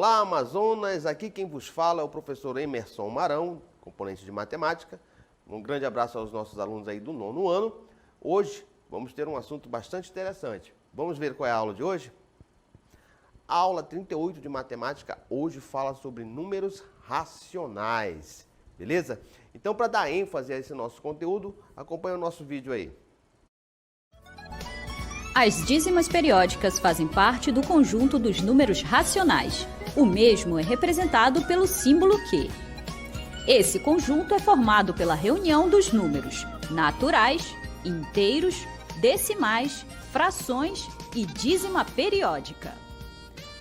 Olá, Amazonas! Aqui quem vos fala é o professor Emerson Marão, componente de matemática. Um grande abraço aos nossos alunos aí do 9º ano. Hoje vamos ter um assunto bastante interessante. Vamos ver qual é a aula de hoje? A aula 38 de matemática hoje fala sobre números racionais, beleza? Então, para dar ênfase a esse nosso conteúdo, acompanhe o nosso vídeo aí. As dízimas periódicas fazem parte do conjunto dos números racionais. O mesmo é representado pelo símbolo Q. Esse conjunto é formado pela reunião dos números naturais, inteiros, decimais, frações e dízima periódica.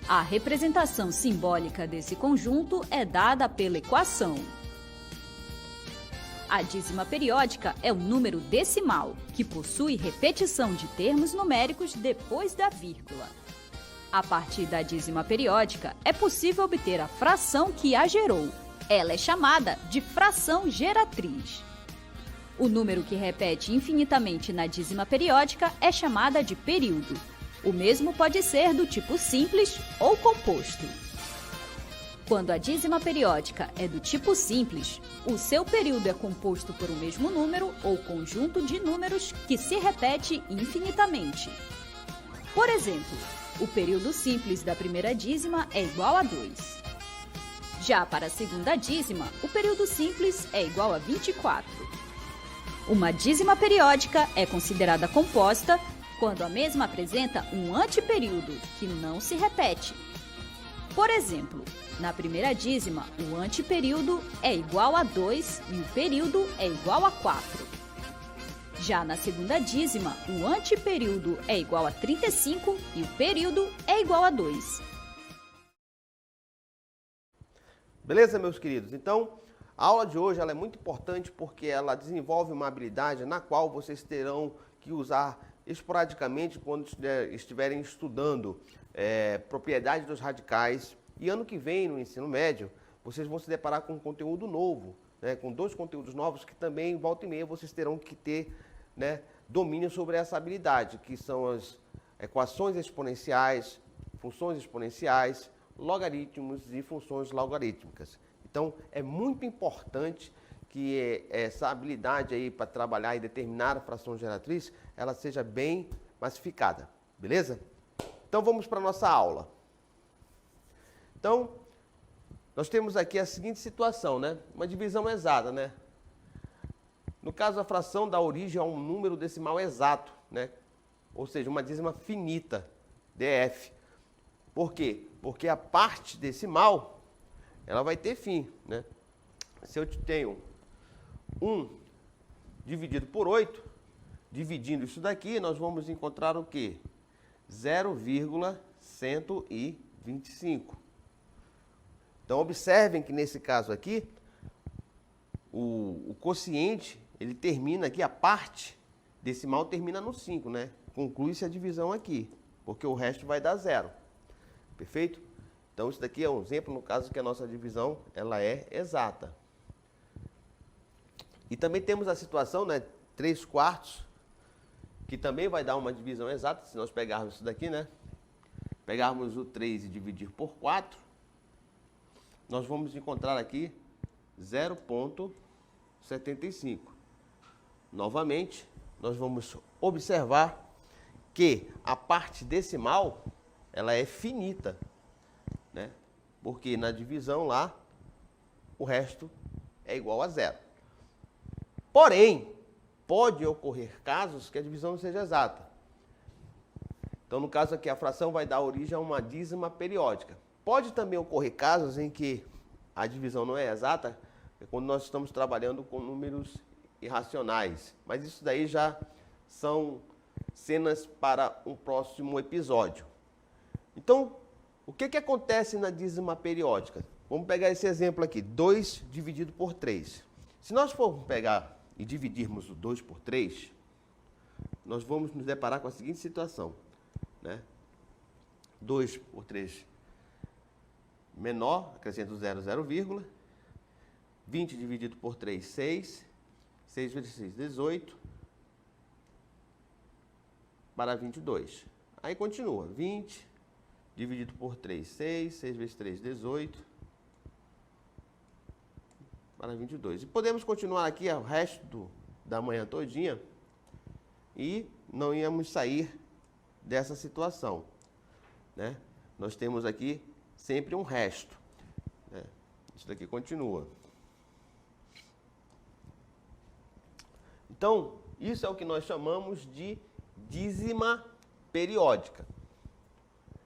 A representação simbólica desse conjunto é dada pela equação. A dízima periódica é o número decimal, que possui repetição de termos numéricos depois da vírgula. A partir da dízima periódica, é possível obter a fração que a gerou. Ela é chamada de fração geratriz. O número que repete infinitamente na dízima periódica é chamada de período. O mesmo pode ser do tipo simples ou composto. Quando a dízima periódica é do tipo simples, o seu período é composto por um mesmo número ou conjunto de números que se repete infinitamente. Por exemplo, o período simples da primeira dízima é igual a 2. Já para a segunda dízima, o período simples é igual a 24. Uma dízima periódica é considerada composta quando a mesma apresenta um antiperíodo, que não se repete. Por exemplo, na primeira dízima, o antiperíodo é igual a 2 e o período é igual a 4. Já na segunda dízima, o antiperíodo é igual a 35 e o período é igual a 2. Beleza, meus queridos? Então, a aula de hoje ela é muito importante porque ela desenvolve uma habilidade na qual vocês terão que usar esporadicamente quando estiverem estudando propriedade dos radicais. E ano que vem, no ensino médio, vocês vão se deparar com um conteúdo novo, né, com 2 conteúdos novos que também, volta e meia, vocês terão que ter, né, domínio sobre essa habilidade, que são as equações exponenciais, funções exponenciais, logaritmos e funções logarítmicas. Então, é muito importante que essa habilidade aí para trabalhar e determinar a fração geratriz, ela seja bem massificada, beleza? Então, vamos para a nossa aula. Então, nós temos aqui a seguinte situação, né? Uma divisão exata, né? No caso, a fração dá origem a um número decimal exato, né? Ou seja, uma dízima finita, DF. Por quê? Porque a parte decimal, ela vai ter fim, né? Se eu tenho 1 dividido por 8, dividindo isso daqui, nós vamos encontrar o quê? 0,125. Então, observem que nesse caso aqui, o quociente, ele termina aqui, a parte decimal termina no 5, né? Conclui-se a divisão aqui, porque o resto vai dar 0. Perfeito? Então, isso daqui é um exemplo, no caso que a nossa divisão, ela é exata. E também temos a situação, né, 3/4, que também vai dar uma divisão exata, se nós pegarmos isso daqui, né? Pegarmos o 3 e dividir por 4, nós vamos encontrar aqui 0,75. Novamente, nós vamos observar que a parte decimal, ela é finita, né? Porque na divisão lá, o resto é igual a 0. Porém, pode ocorrer casos que a divisão não seja exata. Então, no caso aqui, a fração vai dar origem a uma dízima periódica. Pode também ocorrer casos em que a divisão não é exata, quando nós estamos trabalhando com números irracionais. Mas isso daí já são cenas para um próximo episódio. Então, o que acontece na dízima periódica? Vamos pegar esse exemplo aqui, 2 dividido por 3. Se nós formos pegar e dividirmos o 2 por 3, nós vamos nos deparar com a seguinte situação, né? 2 por 3 menor, acrescento 0, 0, 20 dividido por 3, 6. 6 vezes 6, 18. Para 22. Aí continua, 20 dividido por 3, 6. 6 vezes 3, 18. Para 22. E podemos continuar aqui o resto da manhã todinha e não íamos sair dessa situação, né? Nós temos aqui sempre um resto, né? Isso daqui continua. Então, isso é o que nós chamamos de dízima periódica.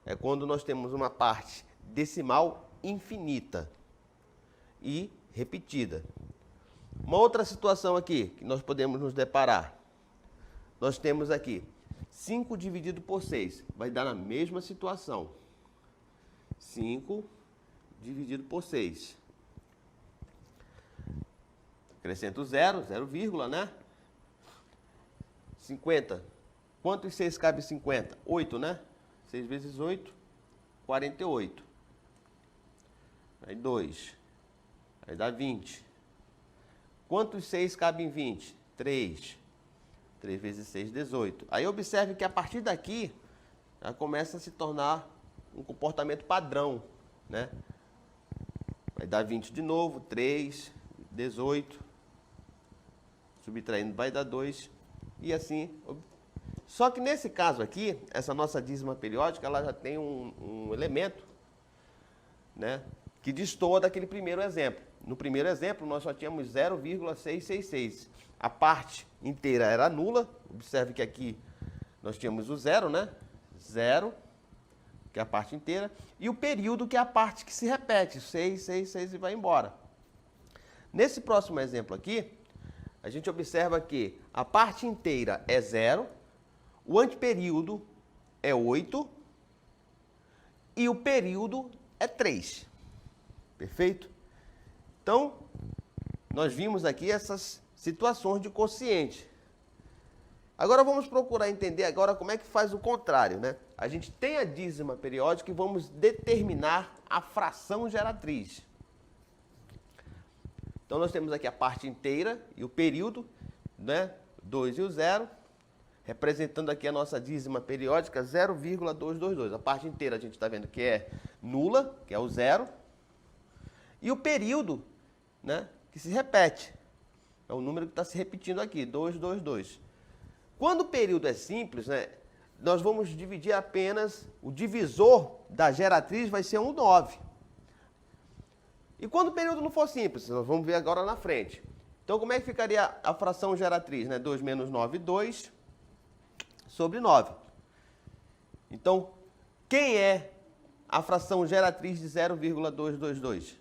É quando nós temos uma parte decimal infinita e repetida. Uma outra situação aqui que nós podemos nos deparar. Nós temos aqui 5 dividido por 6. Vai dar na mesma situação. 5 dividido por 6. Acrescento 0, 0, né? 50. Quantos 6 cabe em 50? 8, né? 6 vezes 8, 48. Aí 2. Aí dá 20. Quantos 6 cabe em 20? 3. 3 vezes 6, 18. Aí observe que a partir daqui, já começa a se tornar um comportamento padrão, né? Vai dar 20 de novo, 3, 18. Subtraindo vai dar 2. E assim. Só que nesse caso aqui, essa nossa dízima periódica, ela já tem um elemento, né, que destoa daquele primeiro exemplo. No primeiro exemplo, nós só tínhamos 0,666. A parte inteira era nula. Observe que aqui nós tínhamos o 0, né? 0, que é a parte inteira. E o período, que é a parte que se repete. 6, 6, 6 e vai embora. Nesse próximo exemplo aqui, a gente observa que a parte inteira é 0, o anteperíodo é 8 e o período é 3. Perfeito? Então, nós vimos aqui essas situações de quociente. Agora vamos procurar entender agora como é que faz o contrário, né? A gente tem a dízima periódica e vamos determinar a fração geratriz. Então, nós temos aqui a parte inteira e o período, né? 2 e o 0, representando aqui a nossa dízima periódica 0,222. A parte inteira a gente está vendo que é nula, que é o 0, e o período, né, que se repete. É o número que está se repetindo aqui, 222. Quando o período é simples, né, nós vamos dividir apenas, o divisor da geratriz vai ser 9. E quando o período não for simples, nós vamos ver agora na frente. Então, como é que ficaria a fração geratriz, né? 2 menos 9, 2 sobre 9. Então, quem é a fração geratriz de 0,222?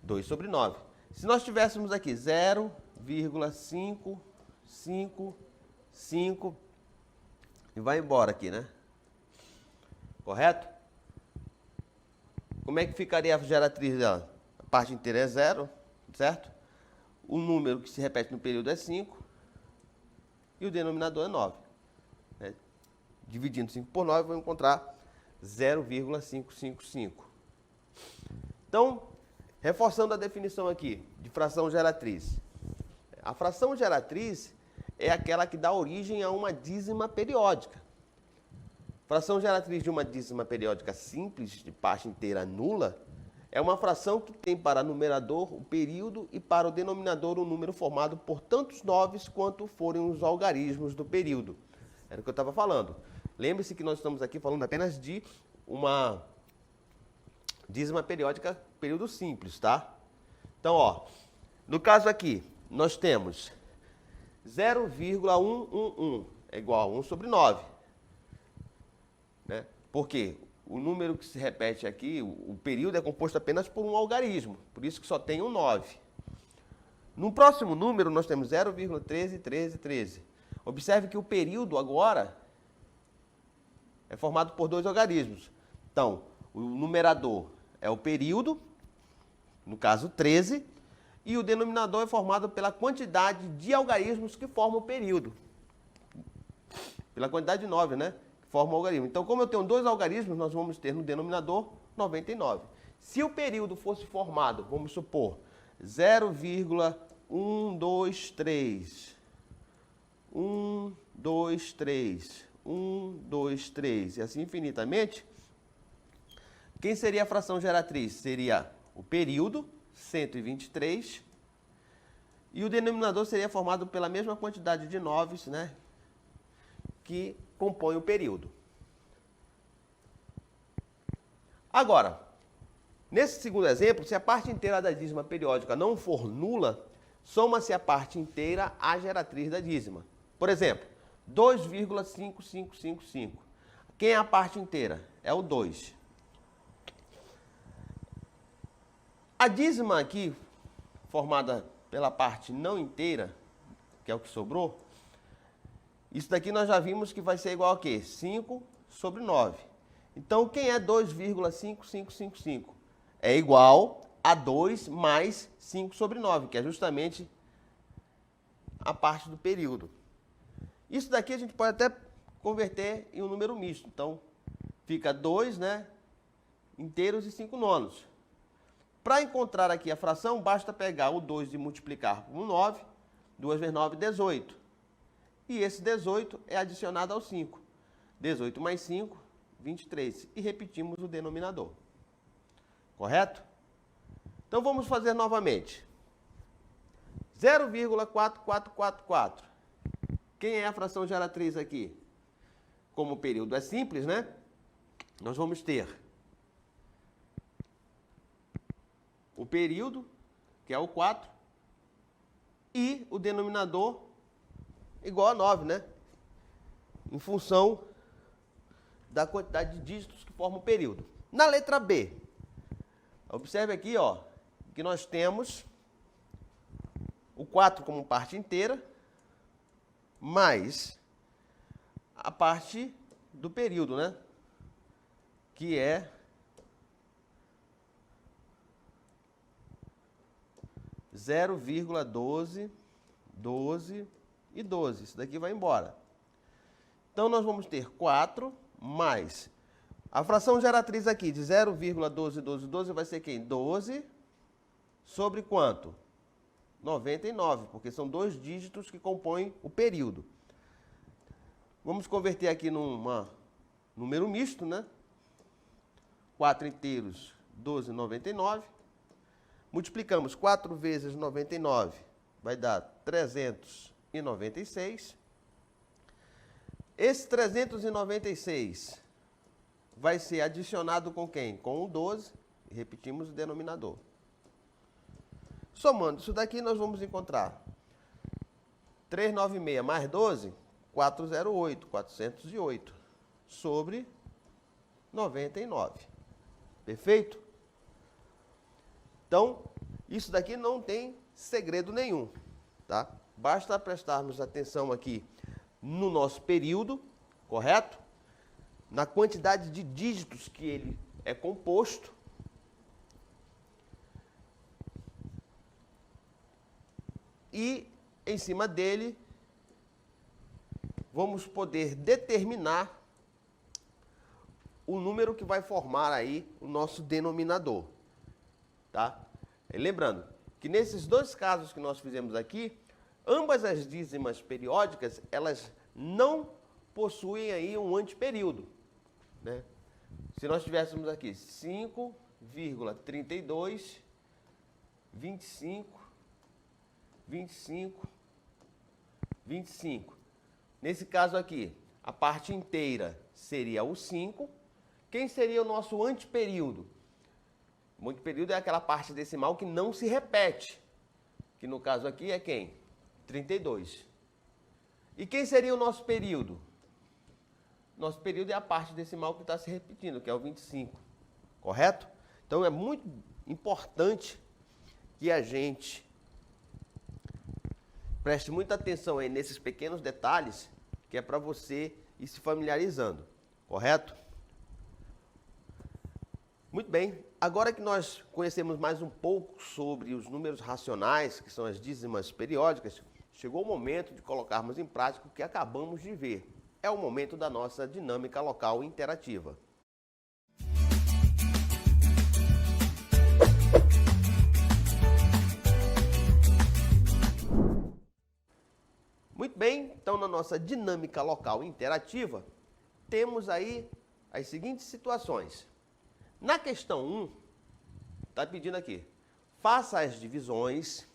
2 sobre 9. Se nós tivéssemos aqui 0,555 e vai embora aqui, né? Correto? Como é que ficaria a geratriz dela? A parte inteira é 0, certo? O número que se repete no período é 5 e o denominador é 9. Né? Dividindo 5 por 9, vou encontrar 0,555. Então, reforçando a definição aqui de fração geratriz. A fração geratriz é aquela que dá origem a uma dízima periódica. Fração geratriz de uma dízima periódica simples, de parte inteira nula, é uma fração que tem para numerador o período e para o denominador um número formado por tantos 9 quanto forem os algarismos do período. Era o que eu estava falando. Lembre-se que nós estamos aqui falando apenas de uma dízima periódica período simples, tá? Então, ó, no caso aqui, nós temos 0,111 é igual a 1 sobre 9. Né? Porque o número que se repete aqui, o período é composto apenas por um algarismo, por isso que só tem um 9. No próximo número, nós temos 0,131313. Observe que o período agora é formado por 2 algarismos. Então, o numerador é o período, no caso 13, e o denominador é formado pela quantidade de algarismos que formam o período. Pela quantidade de 9, né? Forma o algarismo. Então, como eu tenho 2 algarismos, nós vamos ter no denominador 99. Se o período fosse formado, vamos supor, 0,123, 1, 2, 3, 1, 2, 3, e assim infinitamente, Quem seria a fração geratriz? Seria o período, 123, e o denominador seria formado pela mesma quantidade de 9, né, que compõe o período. Agora, nesse segundo exemplo, se a parte inteira da dízima periódica não for nula, soma-se a parte inteira à geratriz da dízima. Por exemplo, 2,5555. Quem é a parte inteira? É o 2. A dízima aqui, formada pela parte não inteira, que é o que sobrou, isso daqui nós já vimos que vai ser igual a quê? 5 sobre 9. Então, quem é 2,5555? É igual a 2 mais 5 sobre 9, que é justamente a parte do período. Isso daqui a gente pode até converter em um número misto. Então, fica 2, né, inteiros e 5 nonos. Para encontrar aqui a fração, basta pegar o 2 e multiplicar por 9. 2 vezes 9, 18. E esse 18 é adicionado ao 5. 18 mais 5, 23. E repetimos o denominador. Correto? Então vamos fazer novamente. 0,4444. Quem é a fração geratriz aqui? Como o período é simples, né? Nós vamos ter o período, que é o 4, e o denominador igual a 9, né? Em função da quantidade de dígitos que formam o período. Na letra B, observe aqui, ó, que nós temos o 4 como parte inteira, mais a parte do período, né? Que é 0,12, 12 e 12. Isso daqui vai embora. Então, nós vamos ter 4 mais a fração geratriz aqui de 0,12, 12, 12 vai ser quem? 12 sobre quanto? 99, porque são 2 dígitos que compõem o período. Vamos converter aqui num número misto, né? 4 inteiros, 12, 99. Multiplicamos 4 vezes 99, vai dar 396. Esse 396 vai ser adicionado com quem? Com o 12, e repetimos o denominador. Somando isso daqui, nós vamos encontrar 396 mais 12, 408, 408, sobre 99. Perfeito? Então, isso daqui não tem segredo nenhum, tá? Basta prestarmos atenção aqui no nosso período, correto? Na quantidade de dígitos que ele é composto. E, em cima dele, vamos poder determinar o número que vai formar aí o nosso denominador. Tá? E lembrando que nesses dois casos que nós fizemos aqui, ambas as dízimas periódicas, elas não possuem aí um antiperíodo, né? Se nós tivéssemos aqui 5,32, 25, 25, 25. Nesse caso aqui, a parte inteira seria o 5. Quem seria o nosso antiperíodo? O antiperíodo é aquela parte decimal que não se repete, que no caso aqui é quem? 32. E quem seria o nosso período? Nosso período é a parte decimal que está se repetindo, que é o 25. Correto? Então é muito importante que a gente preste muita atenção aí nesses pequenos detalhes, que é para você ir se familiarizando. Correto? Muito bem. Agora que nós conhecemos mais um pouco sobre os números racionais, que são as dízimas periódicas, chegou o momento de colocarmos em prática o que acabamos de ver. É o momento da nossa dinâmica local interativa. Muito bem, então na nossa dinâmica local interativa, temos aí as seguintes situações. Na questão 1, está pedindo aqui, faça as divisões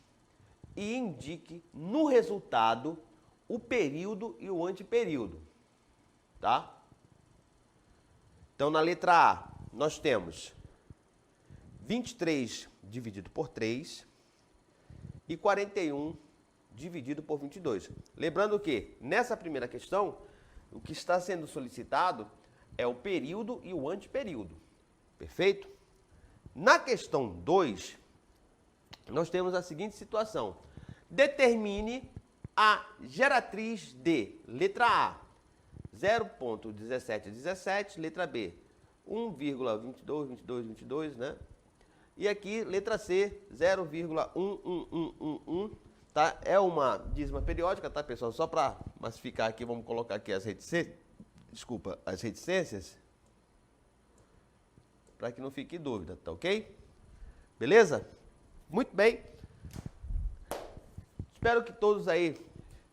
e indique no resultado o período e o antiperíodo, tá? Então, na letra A, nós temos 23 dividido por 3 e 41 dividido por 22. Lembrando que, nessa primeira questão, o que está sendo solicitado é o período e o antiperíodo. Perfeito? Na questão 2, nós temos a seguinte situação. Determine a geratriz de letra A, 0,1717, letra B, 1,2222, né? E aqui, letra C, 0,11111, tá? É uma dízima periódica, tá, pessoal? Só para massificar aqui, vamos colocar aqui as reticências, as reticências, para que não fique dúvida, tá ok? Beleza? Muito bem. Espero que todos aí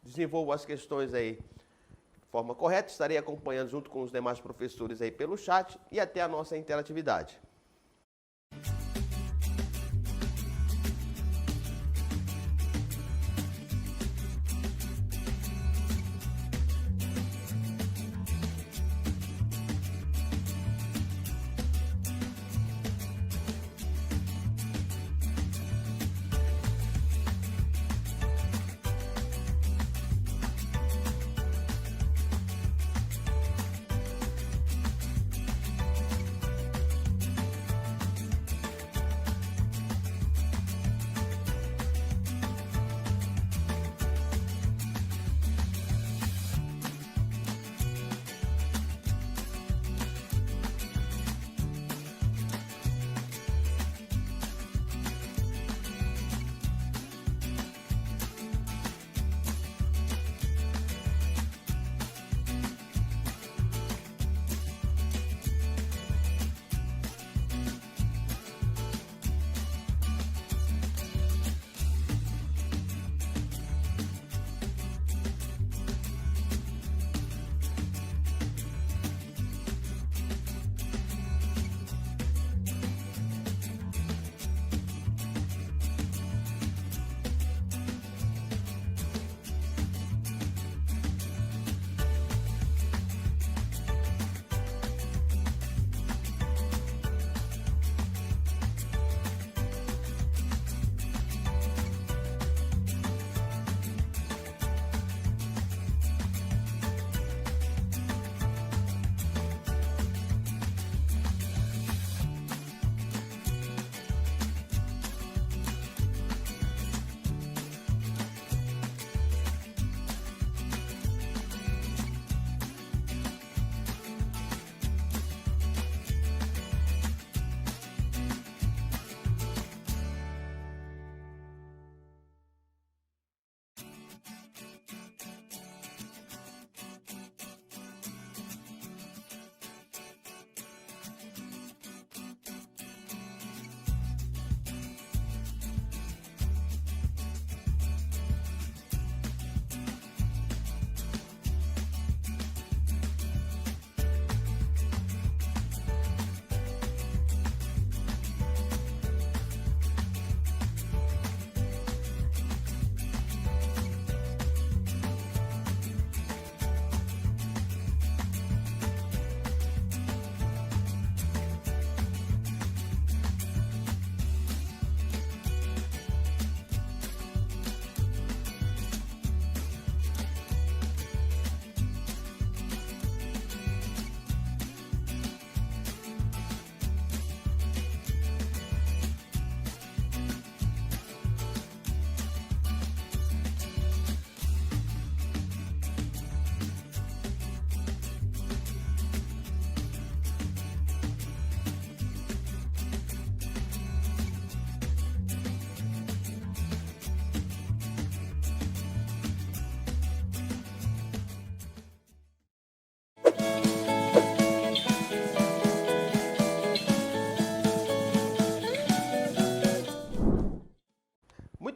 desenvolvam as questões aí de forma correta. Estarei acompanhando junto com os demais professores aí pelo chat e até a nossa interatividade.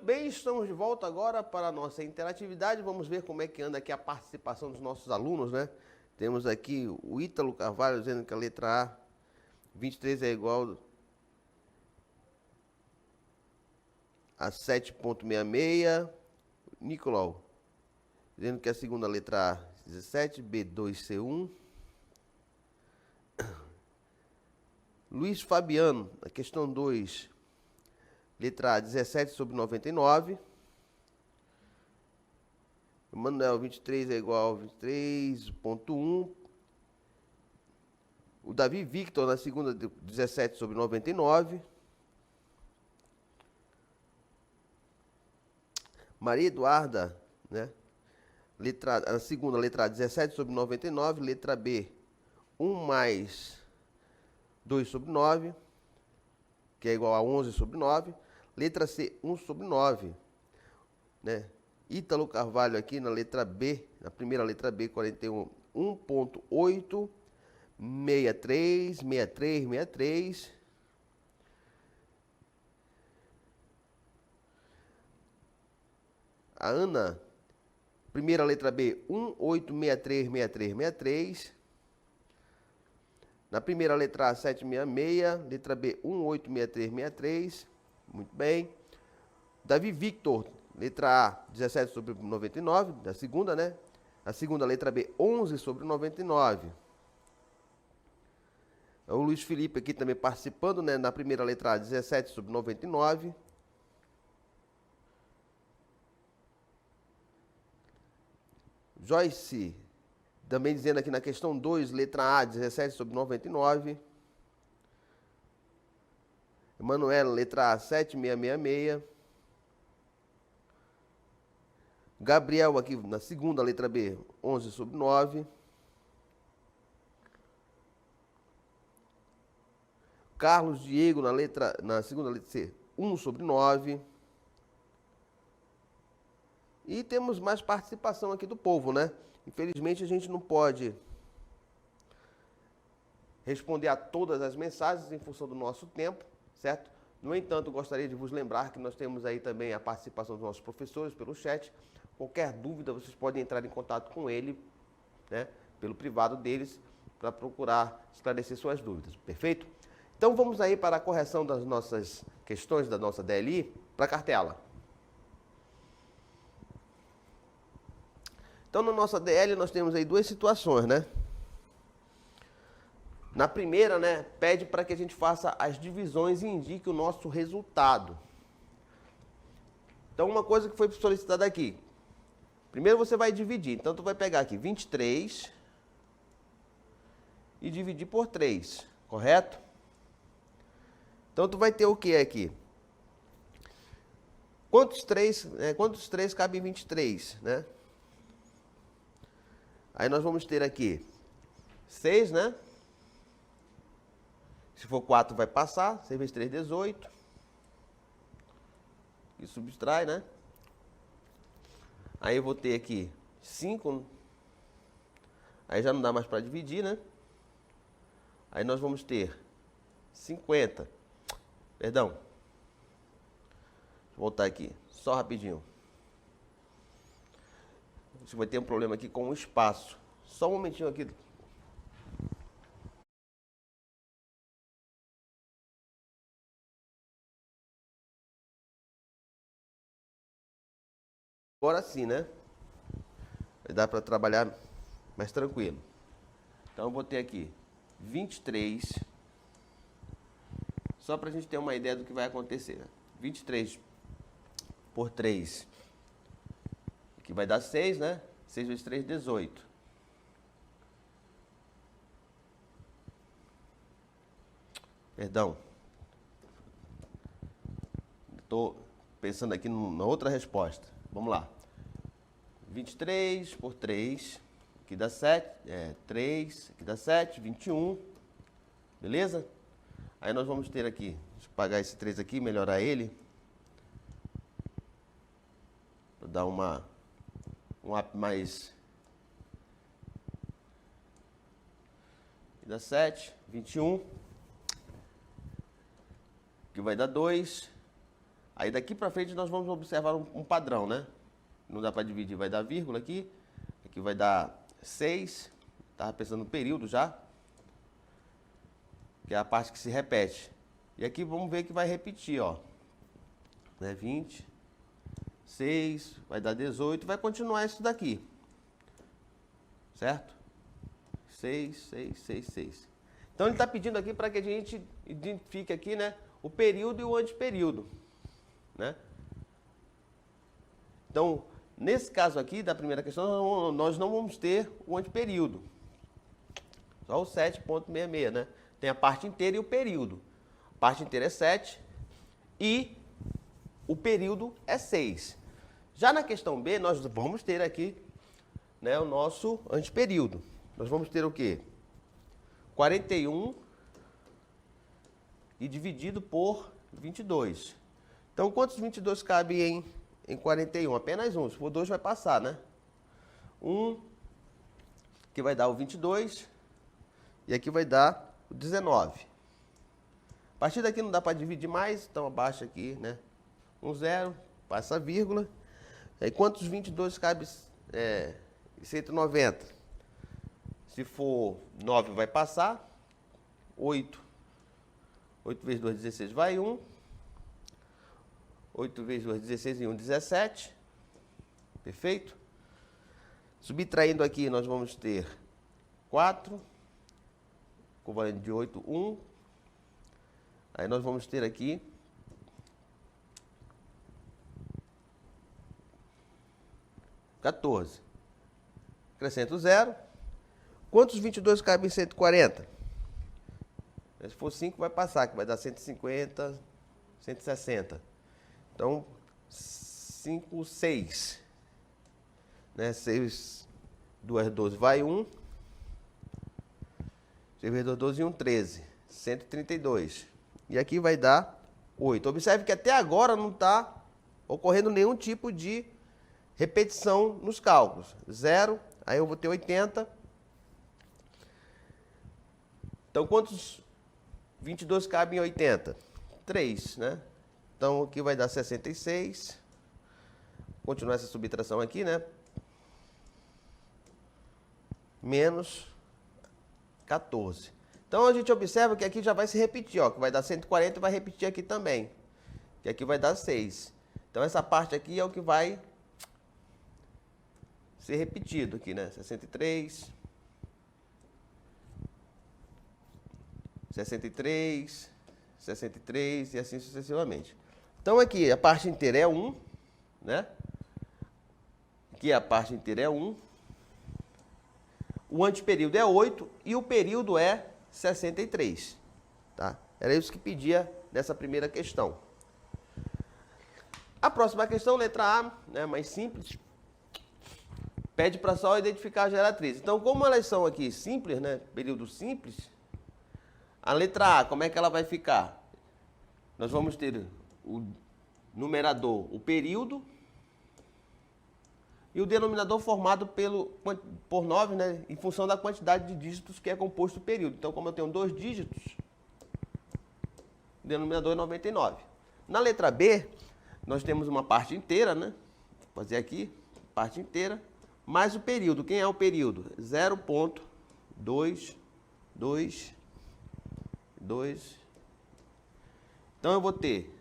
bem, estamos de volta agora para a nossa interatividade. Vamos ver como é que anda aqui a participação dos nossos alunos, né? Temos aqui o Ítalo Carvalho dizendo que a letra A, 23 é igual a 7,66. Nicolau, dizendo que a segunda letra A, 17, B2, C1. Luiz Fabiano, a questão 2, letra A, 17 sobre 99. Manuel, 23 é igual a 23,1. O Davi Victor, na segunda, 17 sobre 99. Maria Eduarda, né? A segunda, letra A, 17 sobre 99. Letra B, 1 mais 2 sobre 9, que é igual a 11 sobre 9. Letra C, 1 sobre 9. Né? Ítalo Carvalho aqui na letra B, na primeira letra B, 41, 1,8, 63, 63, 63. A Ana, primeira letra B, 1863, 63, 63. Na primeira letra A, 766. Letra B, 1863, 63. Muito bem. Davi Victor, letra A, 17 sobre 99. Da segunda, né? A segunda, letra B, 11 sobre 99. O Luiz Felipe aqui também participando, né? Na primeira letra A, 17 sobre 99. Joyce, também dizendo aqui na questão 2, letra A, 17 sobre 99. Emanuela, letra A, 7666. Gabriel, aqui na segunda, letra B, 11 sobre 9. Carlos Diego, na segunda letra C, 1 sobre 9. E temos mais participação aqui do povo, né? Infelizmente, a gente não pode responder a todas as mensagens em função do nosso tempo, certo? No entanto, gostaria de vos lembrar que nós temos aí também a participação dos nossos professores pelo chat. Qualquer dúvida, vocês podem entrar em contato com ele, né? Pelo privado deles, para procurar esclarecer suas dúvidas, perfeito? Então, vamos aí para a correção das nossas questões da nossa DLI para a cartela. Então, na nossa DL, nós temos aí duas situações, né? Na primeira, né, pede para que a gente faça as divisões e indique o nosso resultado. Então, uma coisa que foi solicitada aqui. Primeiro você vai dividir. Então, tu vai pegar aqui 23 e dividir por 3, correto? Então, tu vai ter o que aqui? Quantos 3 cabem em 23, né? Aí nós vamos ter aqui 6, né? Se for 4 vai passar, 6 vezes 3, 18. E subtrai, né? Aí eu vou ter aqui 5. Aí já não dá mais para dividir, né? Aí nós vamos ter 50. Perdão. Deixa eu voltar aqui, só rapidinho. Você vai ter um problema aqui com o espaço. Só um momentinho aqui. Agora sim, né? Vai dar para trabalhar mais tranquilo. Então eu vou ter aqui 23. Só para a gente ter uma ideia do que vai acontecer, né? 23 por 3. Que vai dar 6, né? 6 vezes 3, 18. Perdão. Estou pensando aqui na outra resposta. Vamos lá. 23 por 3, aqui dá 7, 3, aqui dá 7, 21. Beleza? Aí nós vamos ter aqui, deixa eu apagar esse 3 aqui, melhorar ele. Vou dar um up mais. Aqui dá 7, 21. Que vai dar 2. Aí daqui para frente nós vamos observar um padrão, né? Não dá para dividir, vai dar vírgula aqui. Aqui vai dar 6. Estava pensando no período já. que é a parte que se repete. E aqui vamos ver que vai repetir, ó. Né? 20, 6, vai dar 18, vai continuar isso daqui. Certo? 6, 6, 6, 6. Então ele está pedindo aqui para que a gente identifique aqui, né, o período e o antiperíodo. Né? Então, nesse caso aqui, da primeira questão, nós não vamos ter o antiperíodo. Só o 7,66, né? Tem a parte inteira e o período. A parte inteira é 7 e o período é 6. Já na questão B, nós vamos ter aqui, né, o nosso antiperíodo. Nós vamos ter o quê? 41 e dividido por 22. Então, quantos 22 cabem em 41? Apenas um. Se for 2, vai passar, né? 1, que vai dar o 22, e aqui vai dar o 19. A partir daqui não dá para dividir mais, então abaixa aqui, né? 1, 0, passa a vírgula. Aí quantos 22 cabe em 190? Se for 9, vai passar. 8. 8 vezes 2, 16, vai 1. 8 vezes 2, 16 e 1, 17. Perfeito? Subtraindo aqui, nós vamos ter 4. Equivalente de 8, 1. Aí nós vamos ter aqui 14. Acrescento 0. Quantos 22 cabem em 140? Se for 5, vai passar, que vai dar 150, 160. Então, 5, 6. Né? 6, 2, 12, vai 1. 6 vezes 2, 12 e 1, 13. 132. E aqui vai dar 8. Observe que até agora não está ocorrendo nenhum tipo de repetição nos cálculos. 0, aí eu vou ter 80. Então, quantos 22 cabem em 80? 3, né? Então, aqui vai dar 66. Vou continuar essa subtração aqui, né? Menos 14. Então, a gente observa que aqui já vai se repetir, ó, que vai dar 140 e vai repetir aqui também. Que aqui vai dar 6. Então, essa parte aqui é o que vai ser repetido aqui, né? 63. 63, 63 e assim sucessivamente. Então aqui a parte inteira é 1, né? Aqui a parte inteira é 1. O antiperíodo é 8 e o período é 63, tá? Era isso que pedia nessa primeira questão. A próxima questão, letra A, né, mais simples, pede para só identificar a geratriz. Então, como elas são aqui simples, né, período simples, a letra A, como é que ela vai ficar? Nós vamos ter o numerador, o período, e o denominador formado por 9, né, em função da quantidade de dígitos que é composto o período. Então, como eu tenho 2 dígitos, o denominador é 99. Na letra B, nós temos uma parte inteira, né? Vou fazer aqui, parte inteira, mais o período. Quem é o período? 0,2, 2. Então, eu vou ter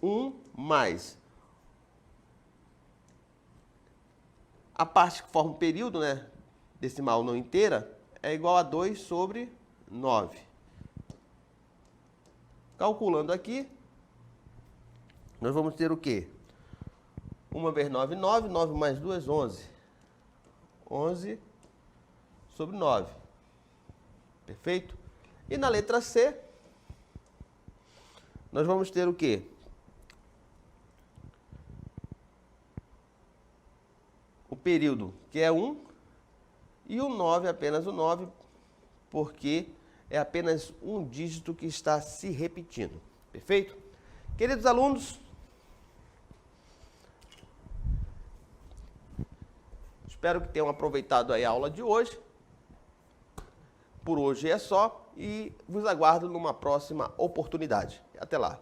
1 mais a parte que forma o período, né, decimal não inteira, é igual a 2 sobre 9. Calculando aqui, nós vamos ter o quê? 1 vezes 9, 9. 9 mais 2, 11. 11 sobre 9. Perfeito? E na letra C, nós vamos ter o quê? O período, que é 1, e o 9, apenas o 9, porque é apenas um dígito que está se repetindo. Perfeito? Queridos alunos, espero que tenham aproveitado aí a aula de hoje. Por hoje é só e vos aguardo numa próxima oportunidade. Até lá.